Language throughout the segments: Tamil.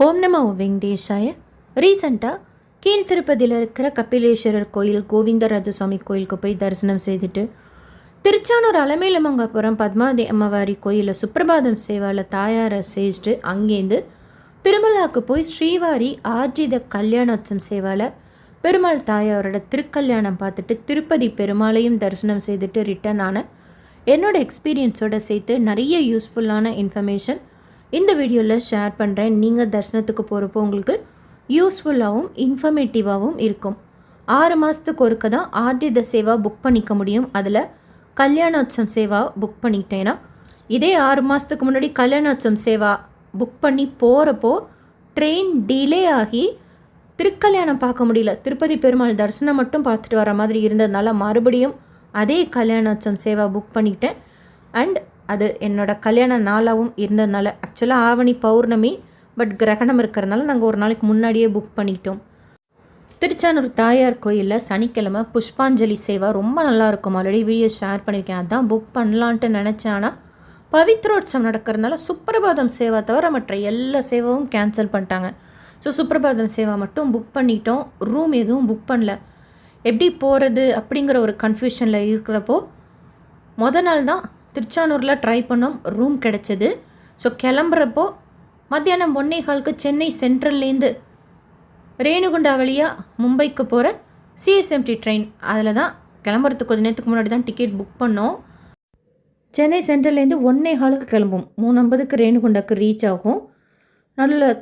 ஓம் நமோ வெங்கடேஷாய. ரீசெண்டாக கீழ் திருப்பதியில் இருக்கிற கபிலேஸ்வரர் கோயில் கோவிந்தராஜசுவாமி கோயிலுக்கு போய் தரிசனம் செய்துட்டு திருச்சானூர் அலமேலுமங்கபுரம் பத்மாவதி அம்மவாரி கோயிலில் சுப்பிரபாதம் சேவாவில் தாயாரை சேவிச்சுட்டு அங்கேருந்து திருமலாவுக்கு போய் ஸ்ரீவாரி ஆர்ஜித கல்யாணோத்சவம் சேவாவில் பெருமாள் தாயாரோட திருக்கல்யாணம் பார்த்துட்டு திருப்பதி பெருமாளையும் தரிசனம் செய்துட்டு ரிட்டர்ன் ஆன என்னோடய எக்ஸ்பீரியன்ஸோடு சேர்த்து நிறைய யூஸ்ஃபுல்லான இன்ஃபர்மேஷன் இந்த வீடியோவில் ஷேர் பண்ணுறேன். நீங்கள் தரிசனத்துக்கு போகிறப்போ உங்களுக்கு யூஸ்ஃபுல்லாகவும் இன்ஃபர்மேட்டிவாகவும் இருக்கும். 6 மாதத்துக்கு ஒருக்க தான் ஆர்ஜித சேவா புக் பண்ணிக்க முடியும். அதில் கல்யாணோத்சவம் சேவா புக் பண்ணிக்கிட்டேன்னா இதே 6 மாதத்துக்கு முன்னாடி கல்யாணோத்சவம் சேவா புக் பண்ணி போகிறப்போ ட்ரெயின் டிலே ஆகி திருக்கல்யாணம் பார்க்க முடியல. திருப்பதி பெருமாள் தரிசனம் மட்டும் பார்த்துட்டு வர மாதிரி இருந்ததுனால மறுபடியும் அதே கல்யாணோத்சவம் சேவா புக் பண்ணிக்கிட்டேன். அண்ட் அது என்னோடய கல்யாண நாளாகவும் இருந்ததுனால ஆக்சுவலாக ஆவணி பௌர்ணமி பட் கிரகணம் இருக்கிறதுனால நாங்கள் ஒரு நாளைக்கு முன்னாடியே புக் பண்ணிக்கிட்டோம். திருச்சானூர் தாயார் கோயிலில் சனிக்கிழமை புஷ்பாஞ்சலி சேவா ரொம்ப நல்லாயிருக்கும். ஆல்ரெடி வீடியோ ஷேர் பண்ணியிருக்கேன். அதான் புக் பண்ணலான்ட்டு நினச்சேன். ஆனால் பவித்ரோத்சவம் நடக்கிறதுனால சுப்பிரபாதம் சேவா தவிர மற்ற எல்லா சேவாவும் கேன்சல் பண்ணிட்டாங்க. ஸோ சுப்பிரபாதம் சேவா மட்டும் புக் பண்ணிட்டோம். ரூம் எதுவும் புக் பண்ணல. எப்படி போகிறது அப்படிங்கிற ஒரு கன்ஃபியூஷனில் இருக்கிறப்போ நாள் தான் திருச்சானூரில் ட்ரை பண்ணோம். ரூம் கிடச்சிது. ஸோ கிளம்புறப்போ மத்தியானம் 1:15க்கு சென்னை சென்ட்ரல்லேருந்து ரேணுகுண்டா வழியாக மும்பைக்கு போகிற சிஎஸ்எம்டி ட்ரெயின் அதில் தான் கிளம்புறதுக்கு கொஞ்சம் நேரத்துக்கு முன்னாடி தான் டிக்கெட் புக் பண்ணோம். சென்னை சென்ட்ரல்லேருந்து 1:15க்கு கிளம்பும். 3:50க்கு ரேணுகுண்டாக்கு ரீச் ஆகும். நல்ல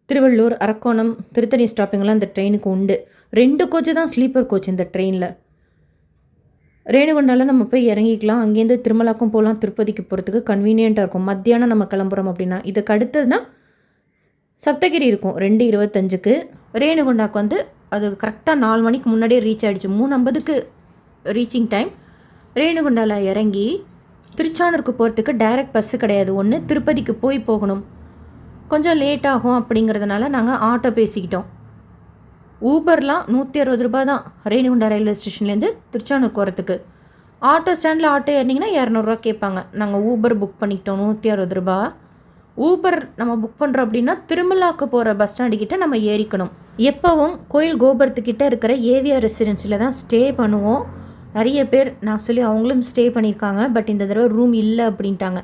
திருவள்ளூர், அரக்கோணம், திருத்தணி ஸ்டாப்பிங்லாம் இந்த ட்ரெயினுக்கு உண்டு. 2 கோச்சு தான் ஸ்லீப்பர் கோச் இந்த ட்ரெயினில். ரேணுகுண்டாவில் நம்ம போய் இறங்கிக்கலாம். அங்கேருந்து திருமலாக்கும் போகலாம். திருப்பதிக்கு போகிறதுக்கு கன்வீனியண்ட்டாக இருக்கும். மத்தியானம் நம்ம கிளம்புறோம் அப்படின்னா. இதுக்கு அடுத்ததுன்னா சப்தகிரி இருக்கும் 2:25க்கு. ரேணுகுண்டாக்கு வந்து அது கரெக்டாக 4 மணிக்கு முன்னாடியே ரீச் ஆகிடுச்சு. 3:50க்கு ரீச்சிங் டைம். ரேணுகுண்டாவில் இறங்கி திருச்சானூருக்கு போகிறதுக்கு டைரக்ட் பஸ்ஸு கிடையாது. ஒன்று திருப்பதிக்கு போய் போகணும், கொஞ்சம் லேட் ஆகும். அப்படிங்கிறதுனால நாங்கள் ஆட்டோ பேசிக்கிட்டோம். ஊபர்லாம் 160 ரூபா தான் ரேணுகுண்டா ரயில்வே ஸ்டேஷன்லேருந்து திருச்சானூர் போகிறதுக்கு. ஆட்டோ ஸ்டாண்டில் ஆட்டோ ஏறினீங்கன்னா 200 கேட்பாங்க. நாங்கள் ஊபர் புக் பண்ணிக்கிட்டோம் 160 ரூபா. ஊபர் நம்ம புக் பண்ணுறோம் அப்படின்னா திருமலாக்கு போகிற பஸ் ஸ்டாண்டுக்கிட்ட நம்ம ஏறிக்கணும். எப்போவும் கோயில் கோபுரத்துக்கிட்ட இருக்கிற ஏவிஆர் ரெசிடென்சியில் தான் ஸ்டே பண்ணுவோம். நிறைய பேர் நான் சொல்லி அவங்களும் ஸ்டே பண்ணியிருக்காங்க. பட் இந்த தடவை ரூம் இல்லை அப்படின்ட்டாங்க.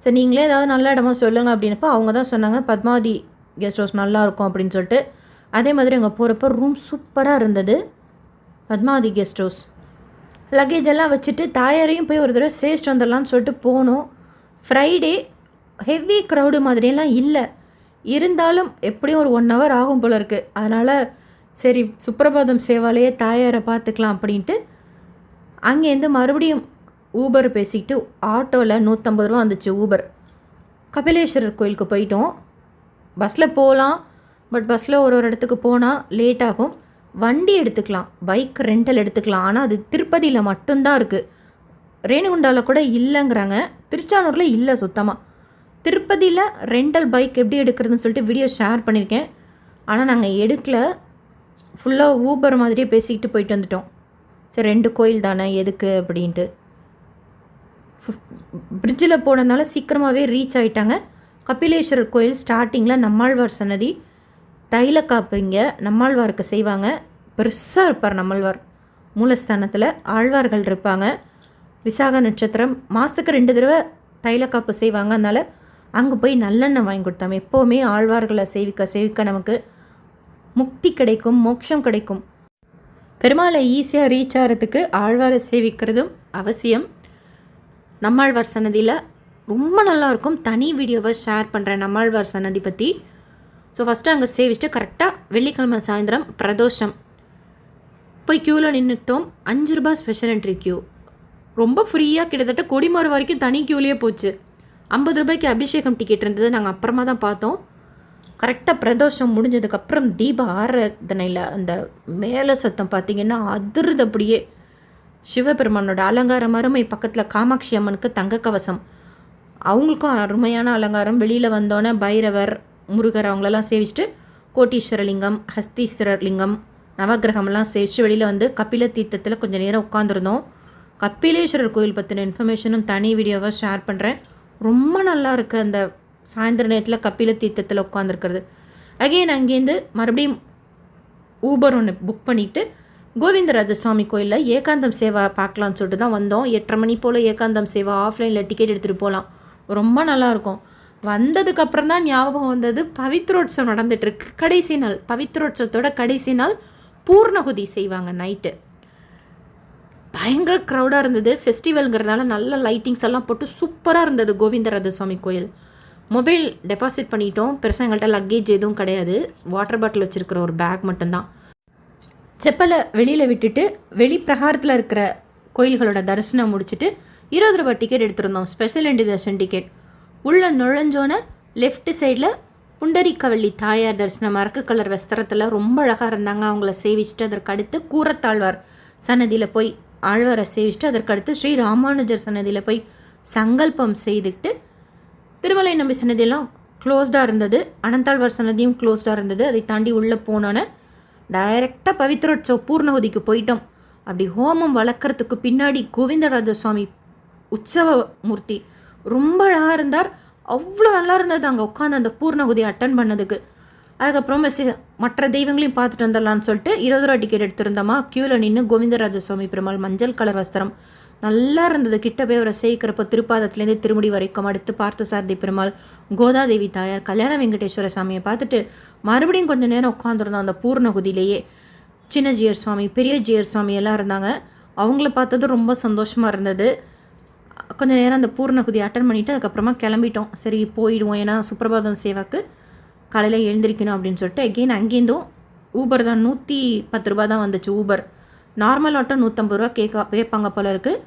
ஸோ நீங்களே ஏதாவது நல்ல இடமா சொல்லுங்கள் அப்படின்னப்போ அவங்க தான் சொன்னாங்க பத்மாவதி கெஸ்ட் ஹவுஸ் நல்லாயிருக்கும் அப்படின்னு சொல்லிட்டு. அதே மாதிரி அங்கே போகிறப்ப ரூம் சூப்பராக இருந்தது. Padmavathi guest house. லக்கேஜ் எல்லாம் வச்சுட்டு தாயாரையும் போய் ஒரு தடவை சேவிச்சிட்டு வந்துடலான்னு சொல்லிட்டு போனோம். ஃப்ரைடே ஹெவி க்ரௌடு மாதிரியெல்லாம் இல்லை. இருந்தாலும் எப்படியும் ஒரு 1 hour ஆகும் போல் இருக்குது. அதனால் சரி சுப்பிரபாதம் சேவாலேயே தாயாரை பார்த்துக்கலாம் அப்படின்ட்டு அங்கேருந்து மறுபடியும் ஊபர் பேசிக்கிட்டு ஆட்டோவில் 150 ரூபா வந்துச்சு ஊபர். கபிலேஸ்வரர் கோயிலுக்கு போயிட்டோம். பஸ்ஸில் போகலாம். பட் பஸ்ஸில் ஒரு இடத்துக்கு போனால் லேட் ஆகும். வண்டி எடுத்துக்கலாம், பைக் ரெண்டல் எடுத்துக்கலாம். ஆனால் அது திருப்பதியில் மட்டும்தான் இருக்குது. ரேணுகுண்டாவில் கூட இல்லைங்கிறாங்க. திருச்சானூரில் இல்லை சுத்தமாக. திருப்பதியில் ரெண்டல் பைக் எப்படி எடுக்கிறதுன்னு சொல்லிட்டு வீடியோ ஷேர் பண்ணியிருக்கேன். ஆனால் நாங்கள் எடுக்கல. ஃபுல்லாக ஊபர் மாதிரியே பேசிக்கிட்டு போயிட்டு வந்துட்டோம். சரி 2 கோயில் தானே எதுக்கு அப்படின்ட்டு. பிரிட்ஜில் போனதுனால சீக்கிரமாகவே ரீச் ஆகிட்டாங்க. கபிலேஸ்வரர் கோயில் ஸ்டார்டிங்கில் நம்மாழ்வார் சன்னதி தைலக்காப்பு இங்கே நம்மாழ்வாருக்கு செய்வாங்க. பெருசாக இருப்பார் நம்மாழ்வார். மூலஸ்தானத்தில் ஆழ்வார்கள் இருப்பாங்க. விசாக நட்சத்திரம் மாதத்துக்கு 2 தடவை தைலக்காப்பு செய்வாங்க. அதனால் அங்கே போய் நல்லெண்ணெய் வாங்கி கொடுத்தோம். எப்போவுமே ஆழ்வார்களை சேவிக்க நமக்கு முக்தி கிடைக்கும், மோட்சம் கிடைக்கும். பெருமாளை ஈஸியாக ரீச் ஆகிறதுக்கு ஆழ்வாரை சேவிக்கிறதும் அவசியம். நம்மாழ்வார் சன்னதியில் ரொம்ப நல்லாயிருக்கும். தனி வீடியோவை ஷேர் பண்ணுறேன் நம்மாழ்வார் சன்னதி பற்றி. ஸோ ஃபஸ்ட்டு அங்கே சேவிச்சுட்டு கரெக்டாக வெள்ளிக்கிழமை சாயந்தரம் பிரதோஷம் போய் க்யூவில் நின்றுட்டோம். 5 ரூபா ஸ்பெஷல் என்ட்ரி க்யூ. ரொம்ப ஃப்ரீயாக கிட்டத்தட்ட கொடிமரம் வரைக்கும் தனி க்யூலேயே போச்சு. 50 ரூபாய்க்கு அபிஷேகம் டிக்கெட் இருந்தது. நாங்கள் அப்புறமா தான் பார்த்தோம். கரெக்டாக பிரதோஷம் முடிஞ்சதுக்கப்புறம் தீப ஆராதனையில் அந்த மேலே சத்தம் பார்த்திங்கன்னா அதிர்து. அப்படியே சிவபெருமானோட அலங்காரம் அருமை. பக்கத்தில் காமாட்சி அம்மனுக்கு தங்க கவசம், அவங்களுக்கும் அருமையான அலங்காரம். வெளியில் வந்தோன்னே பைரவர், முருகர் அவங்களெல்லாம் சேவிச்சுட்டு கோட்டீஸ்வரலிங்கம், ஹஸ்தீஸ்வரலிங்கம், நவகிரகமெல்லாம் சேவிச்சு வெளியில் வந்து கபில தீர்த்தத்தில் கொஞ்சம் நேரம் உட்காந்துருந்தோம். கபிலேஸ்வரர் கோயில் பற்றின இன்ஃபர்மேஷனும் தனி வீடியோவாக ஷேர் பண்ணுறேன். ரொம்ப நல்லா இருக்குது. அந்த சாயந்தர நேரத்தில் கபில தீர்த்தத்தில் உட்காந்துருக்கிறது. அகெயின் அங்கேருந்து மறுபடியும் ஊபர் ஒன்று புக் பண்ணிவிட்டு கோவிந்தராஜசுவாமி கோயிலில் ஏகாந்தம் சேவா பார்க்கலான்னு சொல்லிட்டு தான் வந்தோம். 8:30 மணி போல் ஏகாந்தம் சேவா ஆஃப்லைனில் டிக்கெட் எடுத்துகிட்டு போகலாம், ரொம்ப நல்லாயிருக்கும். வந்ததுக்கப்புறம் தான் ஞாபகம் வந்தது, பவித்ரோத்சவம் நடந்துகிட்ருக்கு. கடைசி நாள், பவித்ரோத்சவத்தோட கடைசி நாள் பூர்ணகுதி செய்வாங்க நைட்டு. பயங்கர க்ரௌடாக இருந்தது. ஃபெஸ்டிவல்ங்கிறதுனால நல்ல லைட்டிங்ஸ் எல்லாம் போட்டு சூப்பராக இருந்தது கோவிந்தராஜசுவாமி கோயில். மொபைல் டெபாசிட் பண்ணிட்டோம். பெருசாக எங்கள்கிட்ட லக்கேஜ் எதுவும் கிடையாது, வாட்டர் பாட்டில் வச்சுருக்கிற ஒரு பேக் மட்டும்தான். செப்பலை வெளியில் விட்டுட்டு வெளி பிரகாரத்தில் இருக்கிற கோயில்களோட தரிசனம் முடிச்சுட்டு 20 ரூபாய் டிக்கெட் எடுத்திருந்தோம், ஸ்பெஷல் என்ட்ரி தர்ஷன் டிக்கெட். உள்ளே நுழைஞ்சோன்னே லெஃப்ட் சைடில் புண்டரிக்கவள்ளி தாயார் தரிசனம், அரக்கு கலர் வஸ்திரத்தில் ரொம்ப அழகாக இருந்தாங்க. அவங்கள சேவிச்சுட்டு அதற்கு அடுத்து கூரத்தாழ்வார் சன்னதியில் போய் ஆழ்வாரை சேவிச்சுட்டு அதற்கு அடுத்து ஸ்ரீ ராமானுஜர் சன்னதியில் போய் சங்கல்பம் செய்துட்டு திருமலை நம்பி சன்னதியெல்லாம் க்ளோஸ்டாக இருந்தது, அனந்தாழ்வார் சன்னதியும் க்ளோஸ்டாக இருந்தது. அதை தாண்டி உள்ளே போனோன்னே டைரெக்டாக பவித்ரோத்சவ பூர்ணகுதிக்கு போயிட்டோம். அப்படி ஹோமம் வளர்க்குறதுக்கு பின்னாடி கோவிந்தராஜ சுவாமி உற்சவ மூர்த்தி ரொம்ப அழகாக இருந்தார். அவ்வளோ நல்லா இருந்தது அங்கே உட்காந்து அந்த பூர்ணகுதி அட்டன் பண்ணதுக்கு. அதுக்கப்புறம் மற்ற தெய்வங்களையும் பார்த்துட்டு வந்துடலான்னு சொல்லிட்டு 20 ரூபா டிக்கெட் எடுத்திருந்தோமா. க்யூவில் நின்று கோவிந்தராஜ சுவாமி பெருமாள் மஞ்சள் கலர் வஸ்திரம் நல்லா இருந்தது. கிட்ட போய் அவரை சேவிக்கிறப்போ திருப்பாதத்துலேருந்து திருமுடி வரைக்கும், அடுத்து பார்த்தசாரதி பெருமாள், கோதாதேவி தாயார், கல்யாண வெங்கடேஸ்வர சாமியை பார்த்துட்டு மறுபடியும் கொஞ்சம் நேரம் உட்காந்துருந்தோம் அந்த பூர்ணகுதியிலேயே. சின்ன ஜியர் சுவாமி, பெரிய ஜியர் சுவாமி எல்லாம் இருந்தாங்க. அவங்கள பார்த்தது ரொம்ப சந்தோஷமாக இருந்தது. கொஞ்சம் நேரம் அந்த பூர்ணகுதி அட்டன் பண்ணிவிட்டு அதுக்கப்புறமா கிளம்பிட்டோம். சரி போயிடுவோம், ஏன்னா சுப்பிரபாதம் சேவாக்கு காலையில் எழுந்திரிக்கணும் அப்படின்னு சொல்லிட்டு. எகெயின் அங்கேருந்தும் ஊபர் தான் 110 ரூபா தான் வந்துச்சு ஊபர். நார்மல் ஆட்டோ 150 ரூபா கேட்பாங்க போல இருக்குது.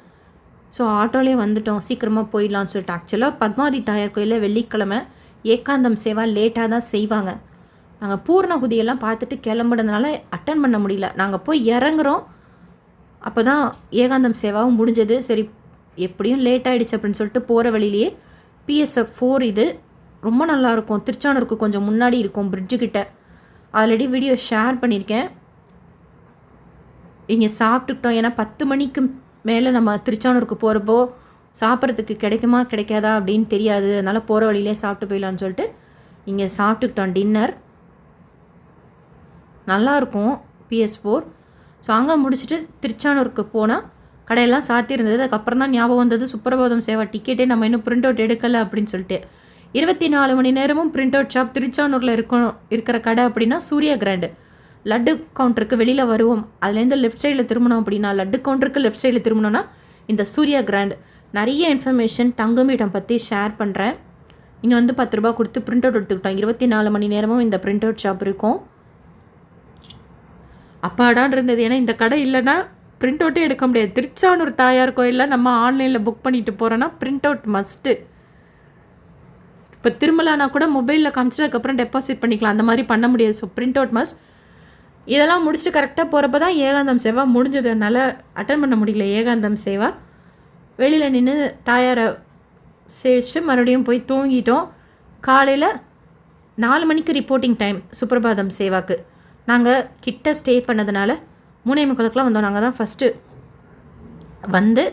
ஸோ ஆட்டோலேயே வந்துட்டோம், சீக்கிரமாக போயிடலான்னு சொல்லிட்டு. ஆக்சுவலாக பத்மாவதி தாயார் கோயிலில் வெள்ளிக்கிழமை ஏகாந்தம் சேவா லேட்டாக தான் செய்வாங்க. நாங்கள் பூர்ணகுதியெல்லாம் பார்த்துட்டு கிளம்புனதுனால அட்டன் பண்ண முடியல. நாங்கள் போய் இறங்குறோம், அப்போ தான் ஏகாந்தம் சேவாவும் முடிஞ்சது. சரி எப்படியும் லேட் ஆகிடுச்சு அப்படின்னு சொல்லிட்டு போகிற வழியிலேயே PSF 4 இது ரொம்ப நல்லாயிருக்கும். திருச்சானூருக்கு கொஞ்சம் முன்னாடி இருக்கும், பிரிட்ஜுக்கிட்ட. ஆல்ரெடி வீடியோ ஷேர் பண்ணியிருக்கேன். இங்கே சாப்பிட்டுக்கிட்டோம், ஏன்னா 10 மணிக்கு மேலே நம்ம திருச்சானூருக்கு போகிறப்போ சாப்பிட்றதுக்கு கிடைக்குமா கிடைக்காதா அப்படின்னு தெரியாது. அதனால் போகிற வழியிலே சாப்பிட்டு போயிடலான்னு சொல்லிட்டு இங்கே சாப்பிட்டுக்கிட்டோம் டின்னர். நல்லாயிருக்கும் PS4. ஸோ அங்கே முடிச்சுட்டு திருச்சானூருக்கு போனால் கடையெல்லாம் சாத்தியிருந்தது. அதுக்கப்புறம் தான் ஞாபகம் வந்தது, சுப்பிரபாதம் சேவா டிக்கெட்டே நம்ம இன்னும் பிரிண்ட் அவுட் எடுக்கலை அப்படின்னு சொல்லிட்டு. 24 மணி நேரமும் பிரிண்ட் அவுட் ஷாப் திருச்சானூரில் இருக்கிற கடை அப்படின்னா சூர்யா கிராண்டு. லட்டு கவுண்டருக்கு வெளியில் வருவோம், அதுலேருந்து லெஃப்ட் சைடில் திரும்பணும் அப்படின்னா, லட்டு கவுண்டருக்கு லெஃப்ட் சைடில் திரும்பணும்னா இந்த சூர்யா கிராண்ட். நிறைய இன்ஃபர்மேஷன் தங்குமிடம் பற்றி ஷேர் பண்ணுறேன். இங்கே வந்து 10 ரூபா கொடுத்து பிரிண்ட் அவுட் எடுத்துக்கிட்டோம். 24 மணி நேரமும் இந்த பிரிண்ட் அவுட் ஷாப் இருக்கும். அப்பாடான் இருந்தது, ஏன்னா இந்த கடை இல்லைன்னா பிரிண்ட் அவுட்டே எடுக்க முடியாது. திருச்சானூர் தாயார் கோயிலில் நம்ம ஆன்லைனில் புக் பண்ணிட்டு போகிறோன்னா பிரிண்ட் அவுட் மஸ்ட்டு. இப்போ திருமலானா கூட மொபைலில் காமிச்சிட்டு அதுக்கப்புறம் டெபாசிட் பண்ணிக்கலாம், அந்த மாதிரி பண்ண முடியாது. So print out must. இதெல்லாம் முடிச்சுட்டு கரெக்டாக போகிறப்ப தான் ஏகாந்தம் சேவா முடிஞ்சது. அதனால் அட்டன் பண்ண முடியல ஏகாந்தம் சேவா. வெளியில் நின்று தாயாரை சேவிச்சு மறுபடியும் போய் தூங்கிட்டோம். காலையில் 4 மணிக்கு ரிப்போர்ட்டிங் டைம் சுப்பிரபாதம் சேவாக்கு. நாங்கள் கிட்ட ஸ்டே பண்ணதுனால 3:45 வந்தோம். நாங்கள் தான் ஃபஸ்ட்டு வந்து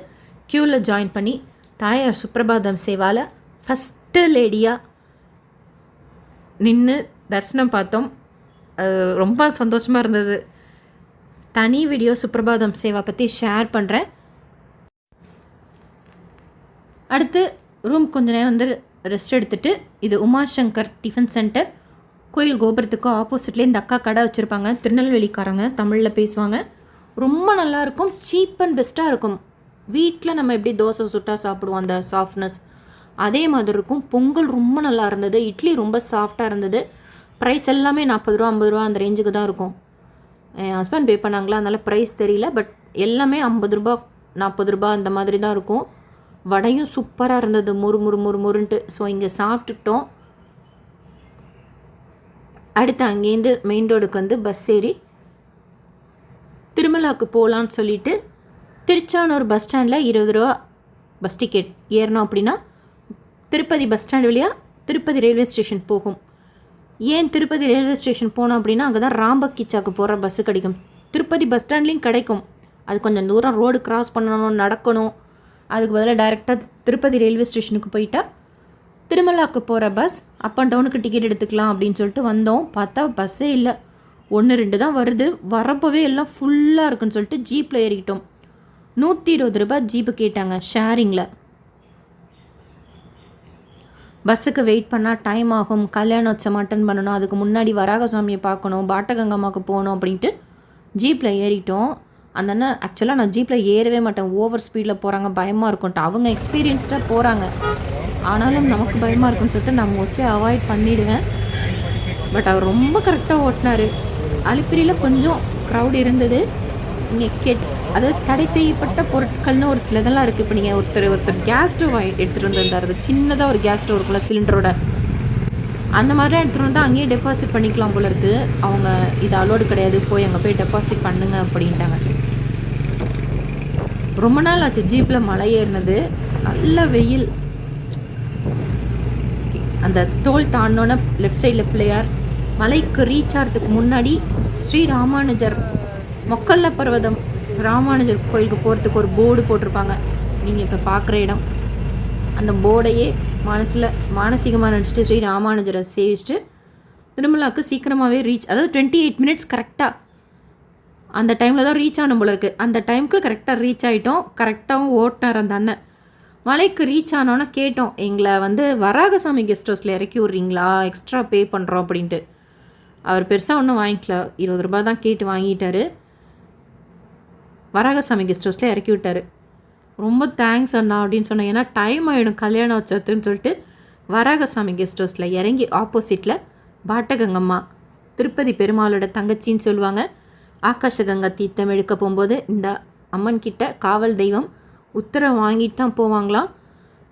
க்யூவில் ஜாயின் பண்ணி தாயார் சுப்பிரபாதம் சேவாவில் ஃபஸ்ட்டு லேடியாக நின்று தரிசனம் பார்த்தோம். ரொம்ப சந்தோஷமாக இருந்தது. தனி வீடியோ சுப்பிரபாதம் சேவா பற்றி ஷேர் பண்ணுறேன். அடுத்து ரூம் கொஞ்ச நேரம் வந்து ரெஸ்ட் எடுத்துகிட்டு, இது உமாசங்கர் டிஃபன் சென்டர், கோயில் கோபுரத்துக்கு ஆப்போசிட்லேயே இந்த அக்கா கடை வச்சுருப்பாங்க. திருநெல்வேலிக்காரங்க, தமிழில் பேசுவாங்க. ரொம்ப நல்லாயிருக்கும், சீப் அண்ட் பெஸ்ட்டாக இருக்கும். வீட்டில் நம்ம எப்படி தோசை சுட்டால் சாப்பிடுவோம் அந்த சாஃப்ட்னஸ் அதே மாதிரி இருக்கும். பொங்கல் ரொம்ப நல்லா இருந்தது, இட்லி ரொம்ப சாஃப்டாக இருந்தது. ப்ரைஸ் எல்லாமே 40 ரூபா 50 ரூபா அந்த ரேஞ்சுக்கு தான் இருக்கும். என் ஹஸ்பண்ட் பே பண்ணாங்களா, அதனால் ப்ரைஸ் தெரியல. பட் எல்லாமே 50 ரூபா 40 ரூபா அந்த மாதிரி தான் இருக்கும். வடையும் சூப்பராக இருந்தது, முறுன்ட்டு. ஸோ இங்கே சாப்பிட்டுட்டோம். அடுத்து அங்கேருந்து மெயின் ரோடுக்கு வந்து பஸ் ஏறி திருமலாவுக்கு போகலான்னு சொல்லிட்டு திருச்சானூர் பஸ் ஸ்டாண்டில் 20 ரூபா பஸ் டிக்கெட் ஏறணும் அப்படின்னா திருப்பதி பஸ் ஸ்டாண்ட் வழியாக திருப்பதி ரயில்வே ஸ்டேஷன் போகும். ஏன் திருப்பதி ரயில்வே ஸ்டேஷன் போனோம் அப்படின்னா அங்கே தான் ராம்பக்கிச்சாக்கு போகிற பஸ்ஸு கிடைக்கும். திருப்பதி பஸ் ஸ்டாண்ட்லேயும் கிடைக்கும், அது கொஞ்சம் தூரம் ரோடு கிராஸ் பண்ணணும், நடக்கணும். அதுக்கு பதிலாக டைரெக்டாக திருப்பதி ரயில்வே ஸ்டேஷனுக்கு போயிட்டால் திருமலாக்கு போகிற பஸ் அப் அண்ட் டவுனுக்கு டிக்கெட் எடுத்துக்கலாம் அப்படின்னு சொல்லிட்டு வந்தோம். பார்த்தா பஸ்ஸே இல்லை, 1-2 தான் வருது. வரப்போவே எல்லாம் ஃபுல்லாக இருக்குன்னு சொல்லிட்டு ஜீப்பில் ஏறிக்கிட்டோம். 120 ரூபாய் ஜீப்பு கேட்டாங்க ஷேரிங்கில். பஸ்ஸுக்கு வெயிட் பண்ணால் டைம் ஆகும், கல்யாணோற்சவம் அட்டன் பண்ணணும், அதுக்கு முன்னாடி வராகசாமியை பார்க்கணும், பாட்டகங்கம்மாவுக்கு போகணும் அப்படின்ட்டு ஜீப்பில் ஏறிட்டோம். அந்த அண்ணன் ஆக்சுவலாக நான் ஜீப்பில் ஏறவே மாட்டேன், ஓவர் ஸ்பீடில் போகிறாங்க, பயமாக இருக்கும்ட்டு. அவங்க எக்ஸ்பீரியன்ஸ்டாக போகிறாங்க, ஆனாலும் நமக்கு பயமாக இருக்குன்னு சொல்லிட்டு நான் மோஸ்ட்லி அவாய்ட் பண்ணிவிடுவேன். பட் அவர் ரொம்ப கரெக்டாக ஓட்டினார். அலிப்பிரியில் கொஞ்சம் க்ரௌட் இருந்தது. நீங்கள் அதாவது தடை செய்யப்பட்ட பொருட்கள்னு ஒரு சிலதெல்லாம் இருக்குது. இப்போ நீங்கள் ஒருத்தர் கேஸ் ஸ்டவ் எடுத்துகிட்டு வந்துருந்தார். அது சின்னதாக ஒரு கேஸ் ஸ்டவ் இருக்குல்ல சிலிண்டரோட, அந்த மாதிரிலாம் எடுத்துகிட்டு வந்தால் அங்கேயே டெபாசிட் பண்ணிக்கலாம் போல இருக்குது. அவங்க இது அலோடு கிடையாது, போய் அங்கே போய் டெபாசிட் பண்ணுங்க அப்படின்ட்டாங்க. ரொம்ப நாள் ஆச்சு ஜீப்பில் மலை ஏறினது. நல்ல வெயில். அந்த டோல் தாண்டோன்னே லெஃப்ட் சைடில் பிள்ளையார். மலைக்கு ரீச் ஆகிறதுக்கு முன்னாடி ஸ்ரீ ராமானுஜர் மொக்கல்ல பர்வதம் ராமானுஜர் கோயிலுக்கு போகிறதுக்கு ஒரு போர்டு போட்டிருப்பாங்க, நீங்கள் இப்போ பார்க்குற இடம். அந்த போர்டையே மானசீகமாக நினச்சிட்டு ஸ்ரீ ராமானுஜரை சேவிச்சுட்டு திருமலாவுக்கு சீக்கிரமாகவே ரீச், அதாவது 28 மினிட்ஸ் கரெக்டாக அந்த டைமில் தான் ரீச் ஆன போல இருக்குது. அந்த டைமுக்கு கரெக்டாக ரீச் ஆகிட்டோம். கரெக்டாகவும் ஓட்டினார் அந்த அண்ணன். மலைக்கு ரீச் ஆனோன்னா கேட்டோம், எங்களை வராகசாமி கெஸ்ட் ஹவுஸில் இறக்கி விட்றீங்களா, எக்ஸ்ட்ரா பே பண்ணுறோம் அப்படின்ட்டு. அவர் பெருசாக ஒன்றும் வாங்கிக்கல, 20 ரூபாய் தான் கேட்டு வாங்கிட்டார். வராகசாமி கெஸ்ட் ஹவுஸில் இறக்கி விட்டார். ரொம்ப தேங்க்ஸ் அண்ணா அப்படின்னு சொன்னேன். ஏன்னா டைம் ஆகிடும் கல்யாணம் வச்சதுன்னு சொல்லிட்டு வராகசாமி கெஸ்ட் ஹவுஸில் இறங்கி ஆப்போசிட்டில் பாட்டகங்கம்மா, திருப்பதி பெருமாளோட தங்கச்சின்னு சொல்லுவாங்க, ஆகாஷகங்கா தீர்த்தம் எடுக்க போகும்போது இந்த அம்மன் கிட்ட காவல் தெய்வம் உத்தரவு வாங்கிட்டு தான் போவாங்களாம்.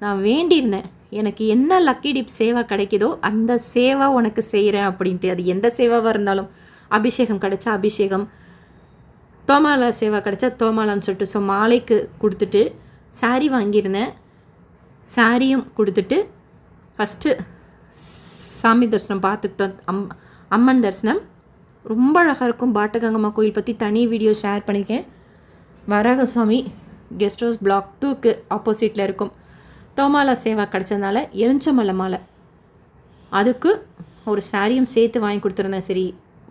நான் வேண்டியிருந்தேன், எனக்கு என்ன லக்கி டிப் சேவா கிடைக்குதோ அந்த சேவா உனக்கு செய்கிறேன் அப்படின்ட்டு. அது எந்த சேவாவாக இருந்தாலும், அபிஷேகம் கிடைச்சா அபிஷேகம், தோமாலா சேவா கிடைச்சா தோமாலான்னு சொல்லிட்டு. ஸோ மாலைக்கு கொடுத்துட்டு சாரீ வாங்கியிருந்தேன். சாரியும் கொடுத்துட்டு ஃபஸ்ட்டு சாமி தரிசனம் பார்த்துக்கிட்டோம். அம்மன் தரிசனம் ரொம்ப அழகாக இருக்கும். பாட்டகங்கம்மா கோயில் பற்றி தனி வீடியோ ஷேர் பண்ணியிருக்கேன். வராகசாமி கெஸ்ட் ஹவுஸ் பிளாக் 2க்கு ஆப்போசிட்டில் இருக்கும். தோமாலா சேவா கிடச்சதுனால எலுஞ்சமலை மாலை, அதுக்கு ஒரு சாரியும் சேர்த்து வாங்கி கொடுத்துருந்தேன். சரி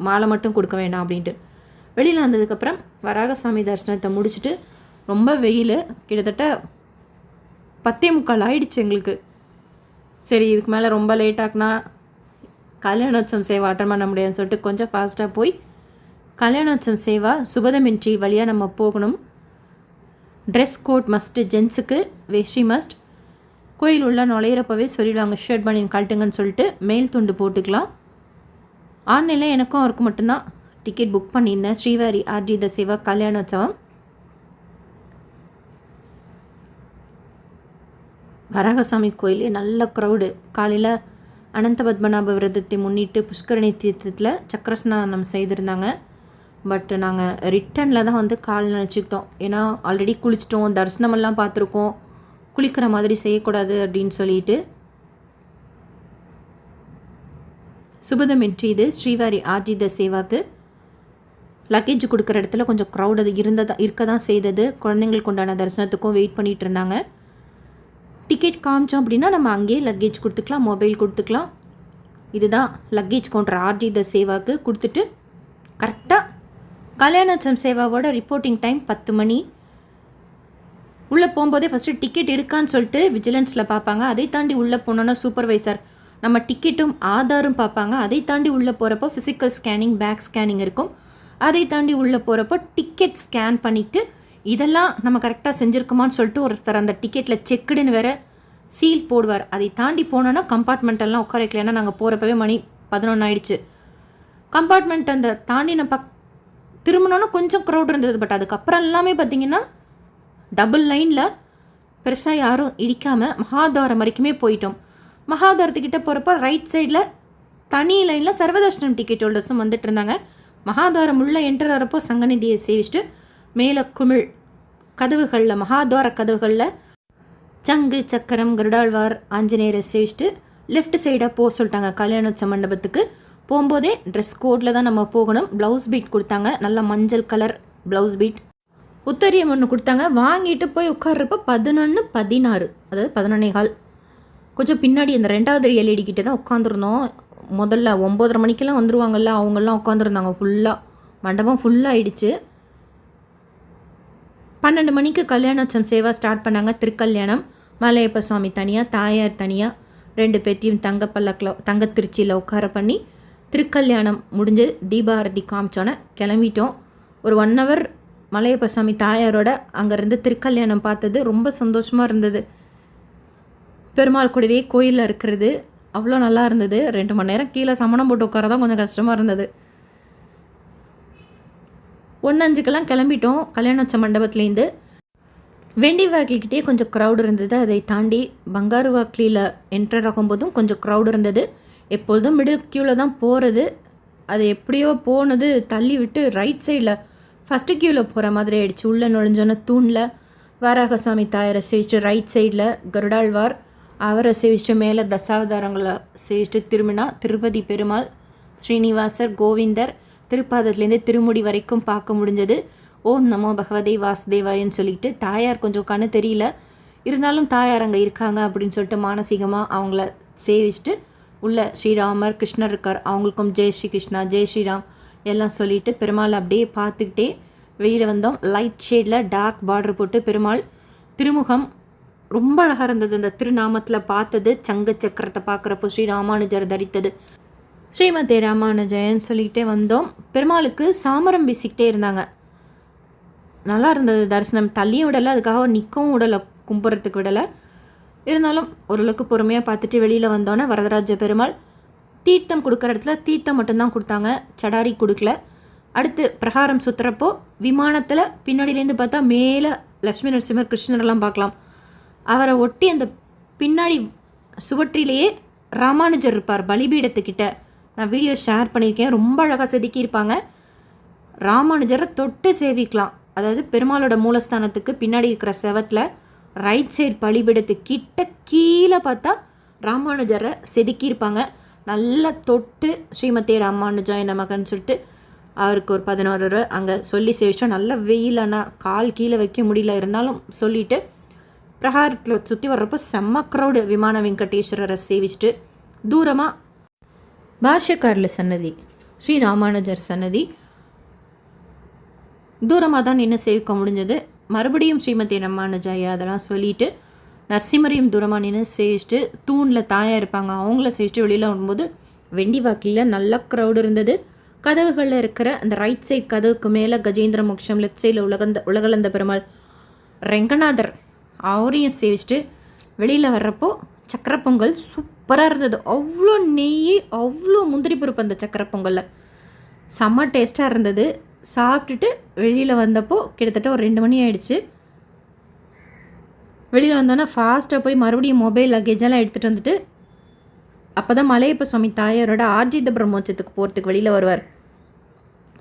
மாலை மட்டும் கொடுக்க வேண்டாம் அப்படின்ட்டு. வெளியில் வந்ததுக்கப்புறம் வராகசாமி தரிசனத்தை முடிச்சுட்டு, ரொம்ப வெயில், கிட்டத்தட்ட 10:45 ஆகிடுச்சு எங்களுக்கு. சரி இதுக்கு மேலே ரொம்ப லேட்டாக்குனா கல்யாணோற்சவம் சேவா அட்டன் பண்ண முடியாதுன்னு சொல்லிட்டு கொஞ்சம் ஃபாஸ்ட்டாக போய் கல்யாணோற்சவம் சேவா சுபதமின்றி வழியாக நம்ம போகணும். ட்ரெஸ் கோட் மஸ்ட்டு, ஜென்ஸுக்கு வேஷ்டி மஸ்ட். கோயில் உள்ள நுழையிறப்பவே சொல்லிடுவாங்க ஷர்ட் பனியன் கழட்டுங்கன்னு சொல்லிட்டு மேல் துண்டு போட்டுக்கலாம். ஆன்லைனில் எனக்கும் அவருக்கு மட்டும்தான் டிக்கெட் புக் பண்ணியிருந்தேன். ஸ்ரீவாரி ஆர்ஜித சேவா கல்யாணோற்சவம். வரகசாமி கோயிலே நல்ல க்ரௌடு. காலையில் அனந்த பத்மநாப விரதத்தை முன்னிட்டு புஷ்கரணி தீர்த்தத்தில் சக்கரஸ்நானம் செய்திருந்தாங்க. பட் நாங்கள் ரிட்டனில் தான் கால் நினச்சிக்கிட்டோம். ஏன்னா ஆல்ரெடி குளிச்சிட்டோம், தரிசனமெல்லாம் பார்த்துருக்கோம், குளிக்கிற மாதிரி செய்யக்கூடாது அப்படின்னு சொல்லிட்டு. சுபதமின்றி இது ஸ்ரீவாரி ஆர்ஜித சேவாக்கு லக்கேஜ் கொடுக்குற இடத்துல கொஞ்சம் க்ரௌட் அது இருக்க தான் செய்தது. குழந்தைங்களுக்கு உண்டான தரிசனத்துக்கும் வெயிட் பண்ணிகிட்டு இருந்தாங்க. டிக்கெட் காமிச்சோம் அப்படின்னா நம்ம அங்கேயே லக்கேஜ் கொடுத்துக்கலாம், மொபைல் கொடுத்துக்கலாம். இதுதான் லக்கேஜ் கவுண்டர் ஆர்ஜித சேவாக்கு. கொடுத்துட்டு கரெக்டாக கல்யாணோற்சவம் சேவாவோட ரிப்போர்ட்டிங் டைம் 10 மணி. உள்ளே போகும்போதே ஃபஸ்ட்டு டிக்கெட் இருக்கான்னு சொல்லிட்டு விஜிலன்ஸில் பார்ப்பாங்க. அதை தாண்டி உள்ளே போனோன்னா சூப்பர்வைசர் நம்ம டிக்கெட்டும் ஆதாரும் பார்ப்பாங்க. அதை தாண்டி உள்ளே போகிறப்போ ஃபிசிக்கல் ஸ்கேனிங், பேக் ஸ்கேனிங் இருக்கும். அதை தாண்டி உள்ளே போகிறப்போ டிக்கெட் ஸ்கேன் பண்ணிவிட்டு இதெல்லாம் நம்ம கரெக்டாக செஞ்சுருக்கோமான்னு சொல்லிட்டு ஒருத்தர் அந்த டிக்கெட்டில் செக்குடுன்னு வேறு சீல் போடுவார். அதை தாண்டி போனோன்னா கம்பார்ட்மெண்ட்டெல்லாம் உட்கார வைக்கல. ஏன்னா நாங்கள் போகிறப்பவே மணி 11 ஆகிடுச்சு. கம்பார்ட்மெண்ட் அந்த தாண்டி நம்ம திரும்பினோன்னா கொஞ்சம் க்ரௌட் இருந்தது. பட் அதுக்கப்புறம் எல்லாமே பார்த்திங்கன்னா டபுள் லைனில் பெருசாக யாரும் இடிக்காமல் மகாத்வாரம் வரைக்குமே போயிட்டோம். மகாத்வாரத்துக்கிட்ட போகிறப்போ ரைட் சைடில் தனி லைனில் சர்வதர்ஷனம் டிக்கெட் ஹோல்டர்ஸும் வந்துட்டு இருந்தாங்க. மகாத்வாரம் உள்ள என்டர் ஆகிறப்போ சங்கநிதியை சேவிச்சுட்டு மேலே குமிழ் கதவுகளில், மகாத்வார கதவுகளில் சங்கு சக்கரம் கருடாழ்வார் ஆஞ்சநேயரை சேவிச்சுட்டு லெஃப்ட் சைடாக போக சொல்லிட்டாங்க. கல்யாணோற்சவ மண்டபத்துக்கு போகும்போதே ட்ரெஸ் கோடில் தான் நம்ம போகணும். ப்ளவுஸ் பீட் கொடுத்தாங்க, நல்ல மஞ்சள் கலர் ப்ளவுஸ் பீட். உத்தரியம் ஒன்று கொடுத்தாங்க. வாங்கிட்டு போய் உட்கார்றப்போ 11:16, அதாவது 11:15. கொஞ்சம் பின்னாடி அந்த 2வது எல்இடி கிட்ட தான் உட்காந்துருந்தோம். முதல்ல 9:30 மணிக்கெல்லாம் வந்துருவாங்கல்ல, அவங்கெல்லாம் உட்காந்துருந்தாங்க ஃபுல்லாக. மண்டபம் ஃபுல்லாகிடுச்சு. 12 மணிக்கு கல்யாணோற்சவம் சேவா ஸ்டார்ட் பண்ணாங்க. திருக்கல்யாணம். மலையப்ப சுவாமி தனியாக, தாயார் தனியாக, 2 பேத்தையும் தங்க திருச்சியில் உட்கார பண்ணி திருக்கல்யாணம் முடிஞ்சு தீபாரதி காமிச்சோன்னே கிளம்பிட்டோம். ஒரு 1 hour மலையப்ப சுவாமி தாயாரோட அங்கேருந்து திருக்கல்யாணம் பார்த்தது ரொம்ப சந்தோஷமாக இருந்தது. பெருமாள் கூடவே கோயிலில் இருக்கிறது அவ்வளோ நல்லா இருந்தது. 2 மணி நேரம் கீழே சமணம் போட்டு உட்கார தான் கொஞ்சம் கஷ்டமாக இருந்தது. 1:05 கிளம்பிட்டோம் கல்யாணோற்சவ மண்டபத்துலேருந்து. வெண்டி வாக்கில்கிட்டே கொஞ்சம் க்ரௌடு இருந்தது. அதை தாண்டி பங்காரு வாக்கிலில் என்டர் ஆகும்போதும் கொஞ்சம் க்ரௌடு இருந்தது. எப்பொழுதும் மிடில் க்யூவில் தான் போகிறது. அது எப்படியோ போனது தள்ளி விட்டு ரைட் சைடில் ஃபஸ்ட்டு க்யூவில் போகிற மாதிரி ஆயிடுச்சு. உள்ளே நுழைஞ்சோன்னே தூணில் வாராகசாமி தாயாரை சேவிச்சுட்டு, ரைட் சைடில் கருடாழ்வார் அவரை சேவிச்சுட்டு, மேலே தசாவதாரங்களை சேவிச்சுட்டு திரும்பினா திருப்பதி பெருமாள், ஸ்ரீனிவாசர், கோவிந்தர் திருப்பாதத்துலேருந்து திருமுடி வரைக்கும் பார்க்க முடிஞ்சது. ஓம் நமோ பகவதே வாசுதேவாயன்னு சொல்லிட்டு தாயார் கொஞ்சம் கண்ணு தெரியல, இருந்தாலும் தாயார் அங்கே இருக்காங்க அப்படின்னு சொல்லிட்டு மானசீகமாக அவங்கள சேவிச்சுட்டு உள்ள ஸ்ரீராமர் கிருஷ்ணர் இருக்கார், அவங்களுக்கும் ஜெய் ஸ்ரீ கிருஷ்ணா ஜெய் ஸ்ரீராம் எல்லாம் சொல்லிவிட்டு பெருமாள் அப்படியே பார்த்துக்கிட்டே வெளியில் வந்தோம். லைட் ஷேடில் டார்க் பார்டர் போட்டு பெருமாள் திருமுகம் ரொம்ப அழகாக இருந்தது. அந்த திருநாமத்தில் பார்த்தது சங்க சக்கரத்தை பார்க்குறப்போ ஸ்ரீ ராமானுஜர் தரித்தது. ஸ்ரீமதே ராமானுஜயன்னு சொல்லிகிட்டே வந்தோம். பெருமாளுக்கு சாமரம் வீசிக்கிட்டே இருந்தாங்க. நல்லா இருந்தது தரிசனம். தள்ளியும் விடலை, அதுக்காக நிற்கவும் விடலை, கும்புறத்துக்கு விடலை. இருந்தாலும் ஓரளவுக்கு பொறுமையாக பார்த்துட்டு வெளியில் வந்தோன்னே வரதராஜ பெருமாள் தீர்த்தம் கொடுக்குற இடத்துல தீர்த்தம் மட்டும்தான் கொடுத்தாங்க, சடாரி கொடுக்கல. அடுத்து பிரகாரம் சுற்றுறப்போ விமானத்தில் பின்னாடியிலேருந்து பார்த்தா மேலே லக்ஷ்மி நரசிம்மர் கிருஷ்ணரெல்லாம் பார்க்கலாம். அவரை ஒட்டி அந்த பின்னாடி சுவற்றிலேயே ராமானுஜர் இருப்பார் பலிபீடத்துக்கிட்ட. நான் வீடியோ ஷேர் பண்ணியிருக்கேன், ரொம்ப அழகாக செதுக்கியிருப்பாங்க. ராமானுஜரை தொட்டு சேவிக்கலாம். அதாவது பெருமாளோட மூலஸ்தானத்துக்கு பின்னாடி இருக்கிற செவத்தில் ரைட் சைடு பலிபீடத்து கிட்ட கீழே பார்த்தா ராமானுஜரை செதுக்கியிருப்பாங்க. நல்லா தொட்டு ஸ்ரீமதே ராமானுஜாய நமகன்னு சொல்லிட்டு அவருக்கு ஒரு 11 ரூபா அங்கே சொல்லி சேவிச்சோம். நல்ல வெயிலானா கால் கீழே வைக்க முடியல, இருந்தாலும் சொல்லிவிட்டு பிரகாரத்தில் சுற்றி வர்றப்போ செம்ம க்ரௌடு. விமான வெங்கடேஸ்வரரை சேவிச்சுட்டு தூரமாக பாஷ்யக்காரில் சன்னதி, ஸ்ரீ ராமானுஜர் சன்னதி தூரமாக தான் நின்று சேவிக்க முடிஞ்சது. மறுபடியும் ஸ்ரீமதி ராமானுஜாயா அதெல்லாம் சொல்லிவிட்டு நரசிம்மரையும் தூரமாக நின்று சேவிச்சுட்டு தூணில் தாயாக இருப்பாங்க அவங்கள சேவிச்சுட்டு வெளியில் வரும்போது வெண்டி வாக்கிலில் நல்ல க்ரௌடு இருந்தது. கதவுகளில் இருக்கிற அந்த ரைட் சைட் கதவுக்கு மேலே கஜேந்திர மோட்சம், லெஃப்ட் சைடில் உலகளந்த பெருமாள் ரெங்கநாதர் அவரையும் சேவிச்சுட்டு வெளியில் வர்றப்போ சக்கரை பொங்கல் சூப்பராக இருந்தது. அவ்வளோ நெய், அவ்வளோ முந்திரி பருப்பு அந்த சக்கரை பொங்கலில் செம்ம டேஸ்ட்டாக இருந்தது. சாப்பிட்டுட்டு வெளியில் வந்தப்போ கிட்டத்தட்ட ஒரு 2 மணி ஆகிடுச்சு. வெளியில் வந்தோன்னா ஃபாஸ்ட்டாக போய் மறுபடியும் மொபைல் லக்கேஜெல்லாம் எடுத்துகிட்டு வந்துட்டு அப்போ தான் மலையப்ப சுவாமி தாயாரோட ஆர்ஜித பிரம்மோற்சவத்துக்கு போகிறதுக்கு வெளியில் வருவார்.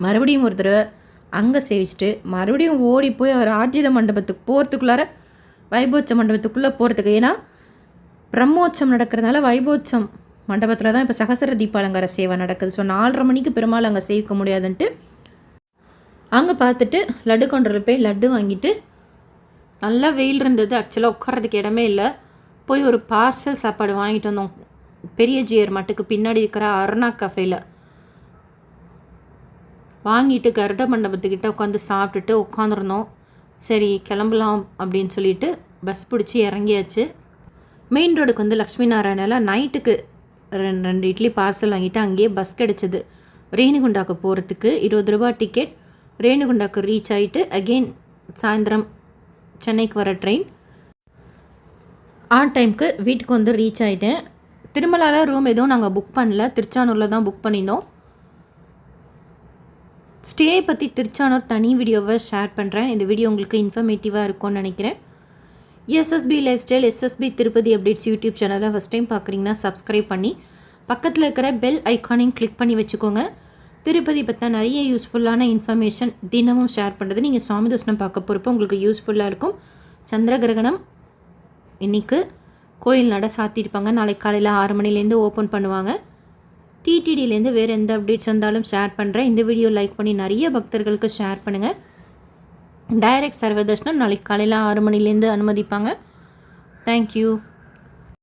மறுபடியும் ஒரு தடவை அங்கே சேவிச்சுட்டு மறுபடியும் ஓடி போய் அவர் ஆர்ஜித மண்டபத்துக்கு போகிறதுக்குள்ளார வைபோத்சவ மண்டபத்துக்குள்ளே போகிறதுக்கு, ஏன்னா பிரம்மோற்சவம் நடக்கிறதுனால வைபோத்சவம் மண்டபத்தில் தான் இப்போ சகசர தீபாலங்கார சேவை நடக்குது. ஸோ 4:30 மணிக்கு பெருமாள் அங்கே சேவிக்க முடியாதுன்ட்டு அங்கே பார்த்துட்டு லட்டு கவுண்டரில் போய் லட்டு வாங்கிட்டு, நல்லா வெயில் இருந்தது, ஆக்சுவலாக உட்காரதுக்கு இடமே இல்லை, போய் ஒரு பார்சல் சாப்பாடு வாங்கிட்டு வந்தோம். பெரிய ஜியர் மட்டுக்கு பின்னாடி இருக்கிற அருணா கஃபேயில் வாங்கிட்டு கருட மண்டபத்துக்கிட்ட உட்காந்து சாப்பிட்டுட்டு உட்காந்துருந்தோம். சரி கிளம்பலாம் அப்படின்னு சொல்லிட்டு பஸ் பிடிச்சி இறங்கியாச்சு. மெயின் ரோடுக்கு வந்து லக்ஷ்மி நாராயணில் நைட்டுக்கு 2 இட்லி பார்சல் வாங்கிட்டு அங்கேயே பஸ் கிடச்சிது. ரேணிகுண்டாக்கு போகிறதுக்கு 20 ரூபா டிக்கெட். ரேணிகுண்டாக்கு ரீச் ஆகிட்டு அகெயின் சாயந்தரம் சென்னைக்கு வர ட்ரெயின். ஆன் டைமுக்கு வீட்டுக்கு வந்து ரீச் ஆகிட்டேன். திருமலாவில் ரூம் எதுவும் நாங்கள் புக் பண்ணல, திருச்சானூரில் தான் புக் பண்ணியிருந்தோம். ஸ்டே பற்றி திருச்சானூர் தனி வீடியோவை ஷேர் பண்ணுறேன். இந்த வீடியோ உங்களுக்கு இன்ஃபர்மேட்டிவாக இருக்கும்னு நினைக்கிறேன். SSP lifestyle, SSP Tirupati updates YouTube சேனலை ஃபஸ்ட் டைம் பார்க்குறீங்கன்னா சப்ஸ்கிரைப் பண்ணி பக்கத்தில் இருக்கிற பெல் ஐக்கானையும் கிளிக் பண்ணி வச்சுக்கோங்க. திருப்பதி பற்றின நிறைய யூஸ்ஃபுல்லான இன்ஃபர்மேஷன் தினமும் ஷேர் பண்ணுறது. நீங்கள் சுவாமி தரிசனம் பார்க்க போகிறப்போ உங்களுக்கு யூஸ்ஃபுல்லாக இருக்கும். சந்திர கிரகணம் இன்றைக்கு கோயில் நட சாத்தியிருப்பாங்க. நாளைக்கு காலையில் 6 மணிலேருந்து ஓப்பன் பண்ணுவாங்க. டிடிடிலேருந்து வேறு எந்த அப்டேட்ஸ் வந்தாலும் ஷேர் பண்ணுறேன். இந்த வீடியோ லைக் பண்ணி நிறைய பக்தர்களுக்கு ஷேர் பண்ணுங்கள். டைரக்ட் சர்வதர்ஷனம் நாளைக்கு காலையில் 6 மணிலேருந்து அனுமதிப்பாங்க. தேங்க்யூ.